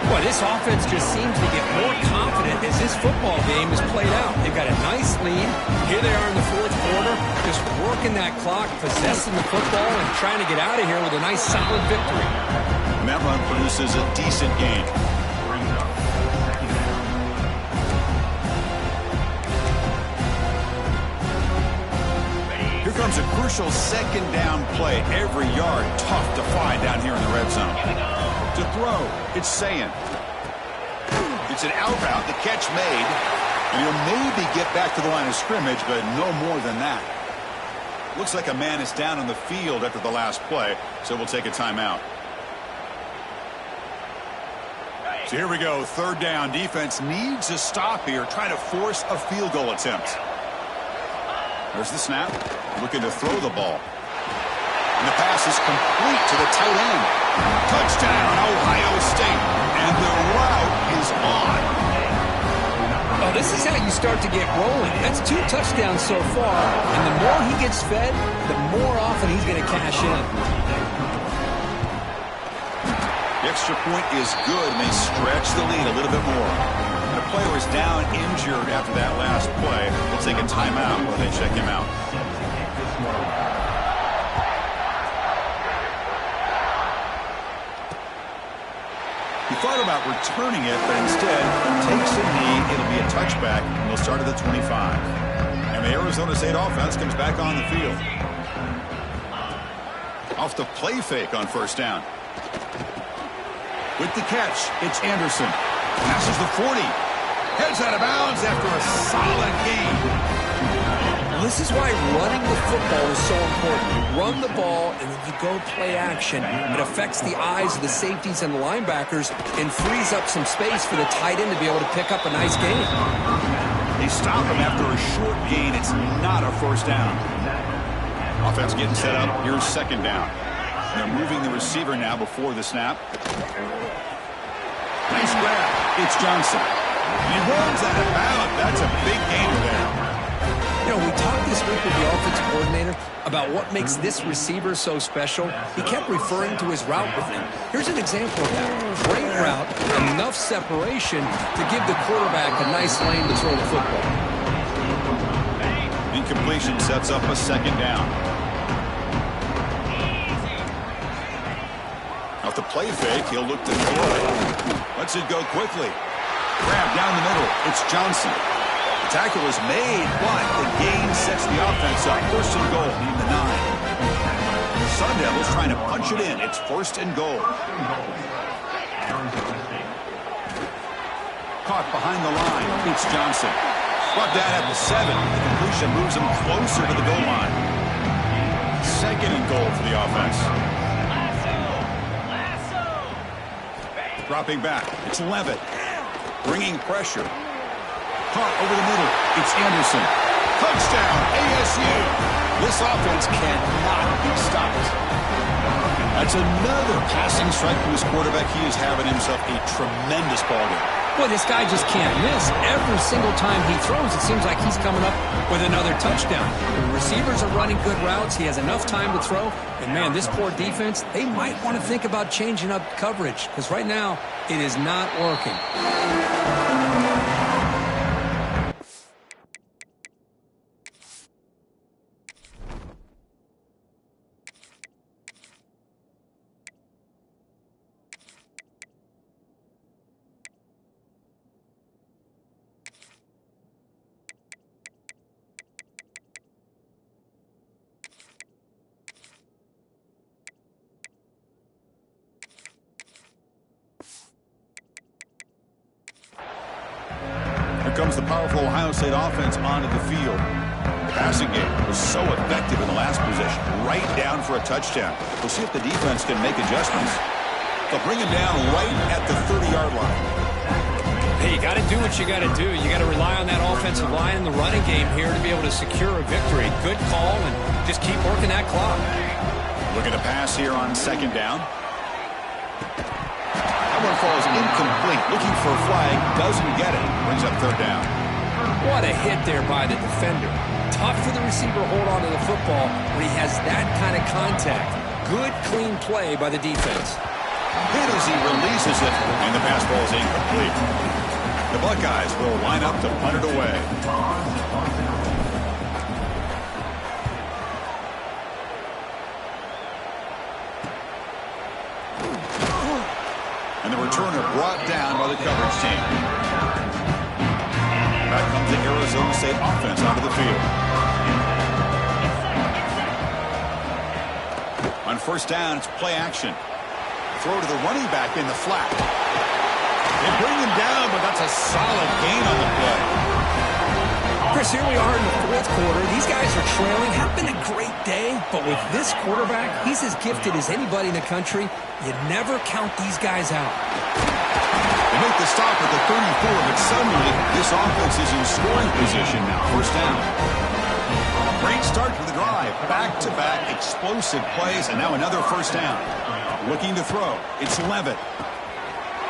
Boy, this offense just seems to get more confident as this football game is played out. They've got a nice lead. Here they are in the 4th quarter, just working that clock, possessing the football, and trying to get out of here with a nice, solid victory. And that run produces a decent gain. Here comes a crucial 2nd down play. Every yard tough to find down here in the red zone. To throw, it's Sayin. It's an out route, the catch made. And he'll maybe get back to the line of scrimmage, but no more than that. Looks like a man is down on the field after the last play, so we'll take a timeout. So here we go, 3rd down. Defense needs a stop here, trying to force a field goal attempt. There's the snap, looking to throw the ball. And the pass is complete to the tight end. Touchdown, Ohio State. And the route is on. Oh, this is how you start to get rolling. That's 2 touchdowns so far, and the more he gets fed, the more often he's going to cash in. The extra point is good, and they stretch the lead a little bit more. The player is down injured after that last play. We'll take a timeout while they check him out. He thought about returning it, but instead takes a knee. It'll be a touchback, and they'll start at the 25. And the Arizona State offense comes back on the field. Off the play fake on 1st down. With the catch, it's Anderson. Passes the 40. Heads out of bounds after a solid gain. This is why running the football is so important. You run the ball, and then you go play action. It affects the eyes of the safeties and the linebackers and frees up some space for the tight end to be able to pick up a nice gain. They stop him after a short gain. It's not a 1st down. Offense getting set up. Here's 2nd down. They're moving the receiver now before the snap. Nice grab. It's Johnson. He runs out of bounds. That's a big gainer there. You know, we talked this week with the offensive coordinator about what makes this receiver so special. He kept referring to his route running. Here's an example of that. Great route, enough separation to give the quarterback a nice lane to throw the football. Incompletion sets up a second down. Off the play fake, he'll look to throw it. Lets it go quickly. Grab down the middle. It's Johnson. The tackle is made, but the gain sets the offense up. First and goal, needing the 9. Sun Devils trying to punch it in. It's first and goal. Caught behind the line. It's Johnson. Brought down at the 7. The completion moves him closer to the goal line. Second and goal for the offense. Dropping back. It's Levitt. Bringing pressure. Caught over the middle. It's Anderson. Touchdown, ASU. This offense cannot be stopped. That's another passing strike to his quarterback. He is having himself a tremendous ballgame. Boy, this guy just can't miss. Every single time he throws, it seems like he's coming up with another touchdown. The receivers are running good routes. He has enough time to throw. And, man, this poor defense, they might want to think about changing up coverage because right now it is not working. Comes the powerful Ohio State offense onto the field. The passing game was so effective in the last possession, right down for a touchdown. We'll see if the defense can make adjustments. They'll bring him down right at the 30-yard line. Hey, you got to do what you got to do. You got to rely on that offensive line in the running game here to be able to secure a victory. Good call, and just keep working that clock. Looking to pass here on second down. That one falls incomplete. Looking for a flag. Doesn't get it. Brings up third down. What a hit there by the defender. Tough for the receiver to hold on to the football when he has that kind of contact. Good, clean play by the defense. Hit as he releases it, and the pass ball is incomplete. The Buckeyes will line up to punt it away. And the returner brought down by the coverage team. Back comes the Arizona State offense onto the field. On first down, it's play action. Throw to the running back in the flat. They bring him down, but that's a solid gain on the play. Chris, here we are in the fourth quarter. These guys are trailing. Had been a great day, but with this quarterback, he's as gifted as anybody in the country. You never count these guys out. They make the stop at the 34, but suddenly this offense is in scoring position now. First down. Great start to the drive. Back-to-back explosive plays, and now another first down. Looking to throw. It's Levitt.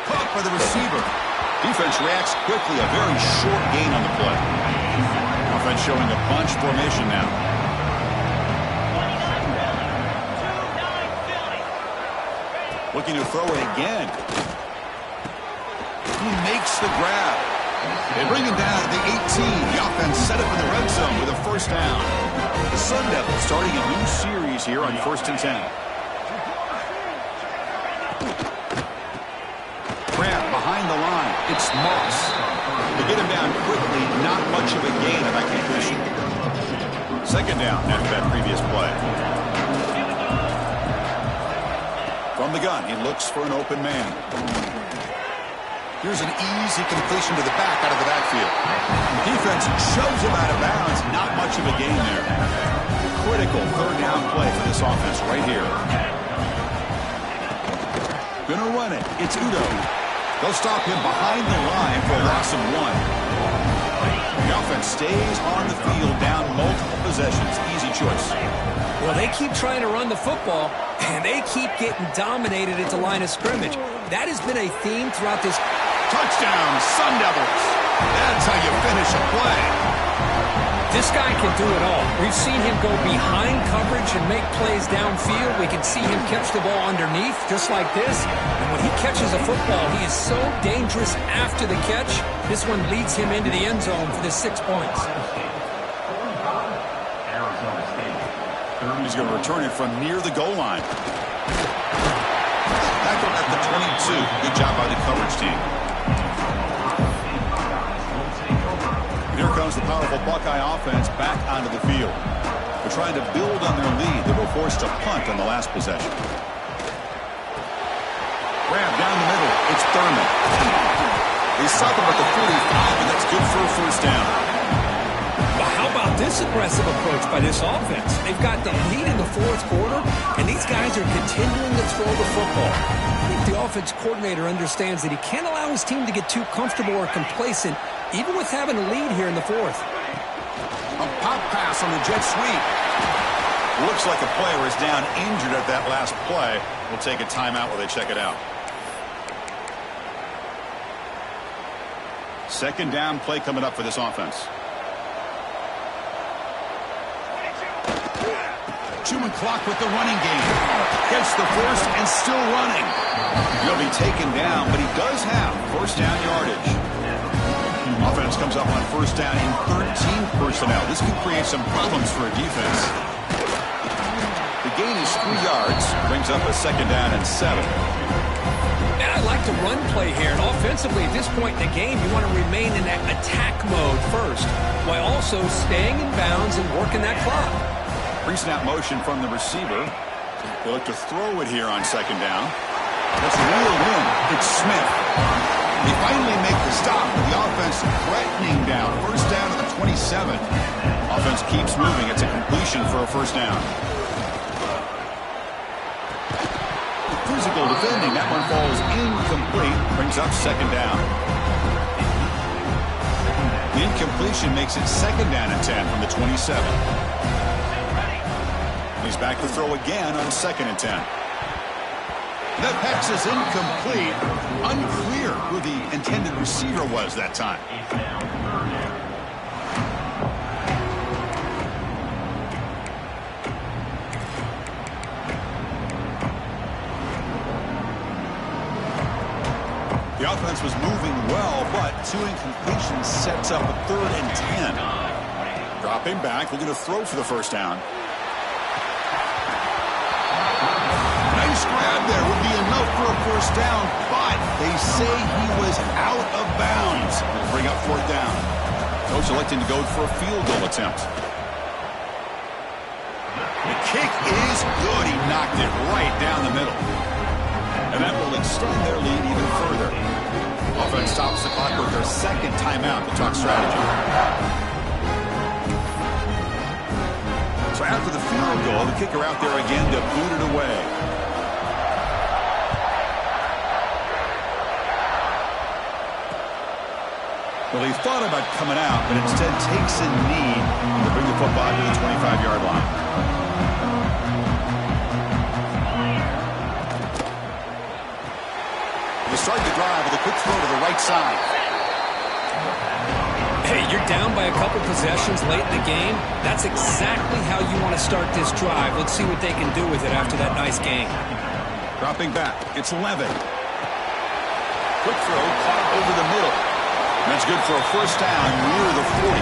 Caught by the receiver. Defense reacts quickly. A very short gain on the play. Offense showing a bunch formation now. Looking to throw it again. He makes the grab. They bring him down at the 18. The offense set up in the red zone with a first down. The Sun Devils starting a new series here on 1st and 10. Grab behind the line. It's Moss. They get him down quickly. Not much of a gain of that completion. Second down after that previous play. From the gun, he looks for an open man. Here's an easy completion to the back out of the backfield. Defense shoves him out of bounds. Not much of a gain there. Critical third down play for this offense right here. Gonna run it. It's Udo. They'll stop him behind the line for a loss of 1. The offense stays on the field down multiple possessions. Easy choice. Well, they keep trying to run the football, and they keep getting dominated at the line of scrimmage. That has been a theme throughout this. Touchdown, Sun Devils. That's how you finish a play. This guy can do it all. We've seen him go behind coverage and make plays downfield. We can see him catch the ball underneath, just like this. And when he catches a football, he is so dangerous after the catch. This one leads him into the end zone for the 6 points. He's going to return it from near the goal line. Back up at the 22. Good job by the coverage team. Here comes the powerful Buckeye offense back onto the field. They're trying to build on their lead. They were forced to punt on the last possession. Grab down the middle. It's Thurman. They stop him at the 45, and that's good for a first down. Well, how about this aggressive approach by this offense? They've got the lead in the fourth quarter, and these guys are continuing to throw the football. I think the offense coordinator understands that he can't allow his team to get too comfortable or complacent, even with having a lead here in the fourth. A pop pass on the jet sweep. Looks like a player is down injured at that last play. We'll take a timeout while they check it out. Second down play coming up for this offense. Chewing clock with the running game. Gets the first and still running. He'll be taken down, but he does have first down yardage. Offense comes up on first down in 13 personnel. This could create some problems for a defense. The gain is 3 yards. Brings up a second down and 7. And I like the run play here. And offensively, at this point in the game, you want to remain in that attack mode first, while also staying in bounds and working that clock. Pre-snap motion from the receiver. They look to throw it here on second down. That's reeled in. It's Smith. They finally make the stop with the offense threatening down. First down to the 27. Offense keeps moving. It's a completion for a first down. Physical defending. That one falls incomplete. Brings up second down. The incompletion makes it second down and 10 from the 27. He's back to throw again on second and 10. That pass is incomplete. Unclear who the intended receiver was that time. The offense was moving well, but 2 incompletions sets up a 3rd and 10. Dropping back, looking to throw for the first down. Nice grab there would be enough for a first down, but they say he was out of bounds. It'll bring up 4th down. Coach electing to go for a field goal attempt. The kick is good. He knocked it right down the middle. And that will extend their lead even further. Offense stops the clock with their second timeout to talk strategy. So after the field goal, the kicker out there again to boot it away. Well, he thought about coming out, but instead takes a knee to bring the football to the 25-yard line. They start the drive with a quick throw to the right side. Hey, you're down by a couple possessions late in the game. That's exactly how you want to start this drive. Let's see what they can do with it after that nice game. Dropping back, it's Levin. Quick throw, caught over the middle. That's good for a first down near the 40.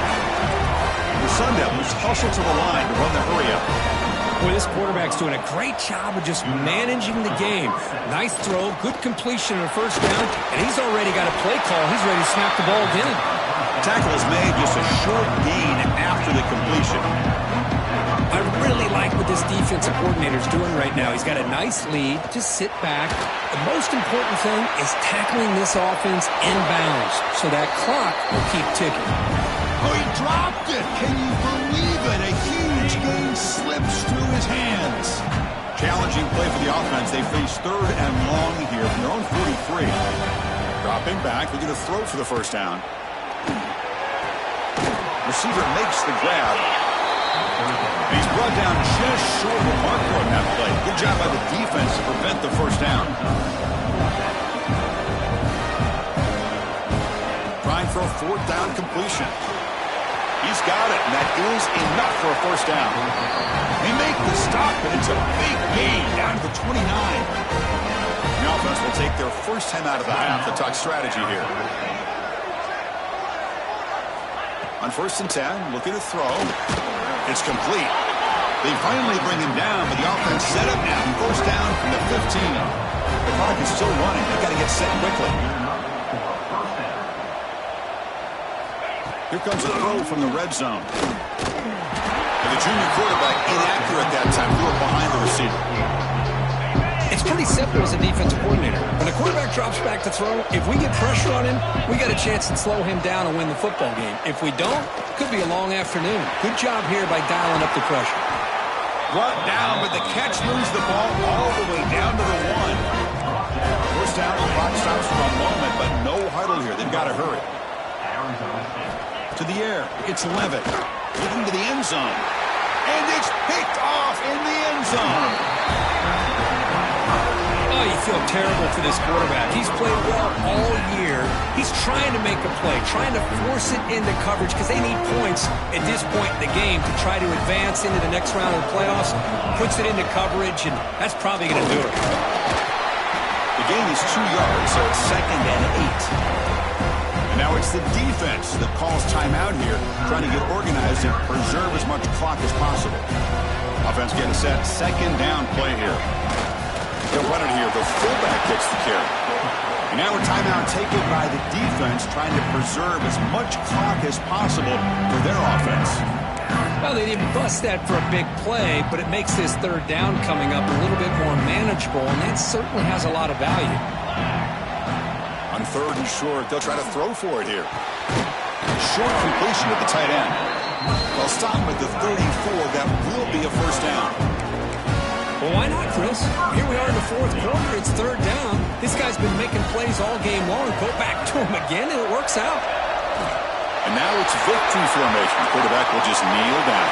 The Sun Devils hustle to the line to run the hurry up. Boy, this quarterback's doing a great job of just managing the game. Nice throw, good completion on a first down, and he's already got a play call. He's ready to snap the ball again. Tackle is made, just a short gain after the completion. I really like what this defensive coordinator's doing right now. He's got a nice lead. Just sit back. The most important thing is tackling this offense in bounds so that clock will keep ticking. Oh, he dropped it. Can you believe it? A huge gain slips through his hands. Challenging play for the offense. They face 3rd and long here from their own 43. Dropping back. They're going to throw for the first down. Receiver makes the grab. He's brought down just short of the marker on that play. Good job by the defense to prevent the first down. Trying for a 4th down completion. He's got it, and that is enough for a first down. They make the stop, and it's a big gain down to the 29. The offense will take their first time out of the half to talk strategy here. On 1st and 10, looking to throw. It's complete. They finally bring him down, but the offense set up now. First down from the 15. The clock is still running. They've got to get set quickly. Here comes a throw from the red zone. And the junior quarterback inaccurate that time. Threw it behind the receiver. It's pretty simple as a defensive coordinator. When the quarterback drops back to throw, if we get pressure on him, we got a chance to slow him down and win the football game. If we don't, could be a long afternoon. Good job here by dialing up the pressure. Brought down, but the catch moves the ball all the way down to the 1. First down, the clock stops for a moment, but no huddle here. They've got to hurry. To the air, it's Levitt. Looking to the end zone. And it's picked off in the end zone. Oh, you feel terrible for this quarterback. He's played well all year. He's trying to make a play, trying to force it into coverage because they need points at this point in the game to try to advance into the next round of the playoffs. Puts it into coverage, and that's probably going to do it. The gain is 2 yards, so it's 2nd and 8. And now it's the defense that calls timeout here, trying to get organized and preserve as much clock as possible. Offense getting set, 2nd down play here. They'll run it here. The fullback gets the carry. And now a timeout taken by the defense, trying to preserve as much clock as possible for their offense. Well, they didn't bust that for a big play, but it makes this 3rd down coming up a little bit more manageable, and that certainly has a lot of value. On 3rd and short, they'll try to throw for it here. Short completion with the tight end. They'll stop at the 34. That will be a first down. Well, why not, Chris? Here we are in the 4th quarter. It's 3rd down. This guy's been making plays all game long. Go back to him again, and it works out. And now it's victory formation. The quarterback will just kneel down.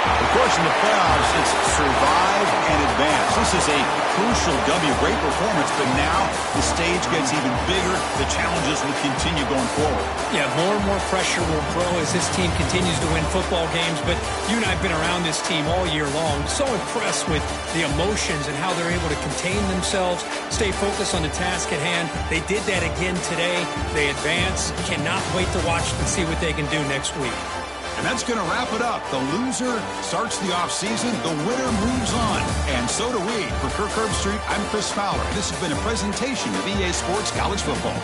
Of course, in the playoffs, it's survive and advance. This is a crucial W. Great performance, but now the stage gets even bigger. The challenges will continue going forward. Yeah, more and more pressure will grow as this team continues to win football games, but you and I have been around this team all year long. So impressed with the emotions and how they're able to contain themselves, stay focused on the task at hand. They did that again today. They advance. Cannot wait to watch and see what they can do next week. And that's going to wrap it up. The loser starts the offseason. The winner moves on. And so do we. For Kirk Herbstreit, I'm Chris Fowler. This has been a presentation of EA Sports College Football.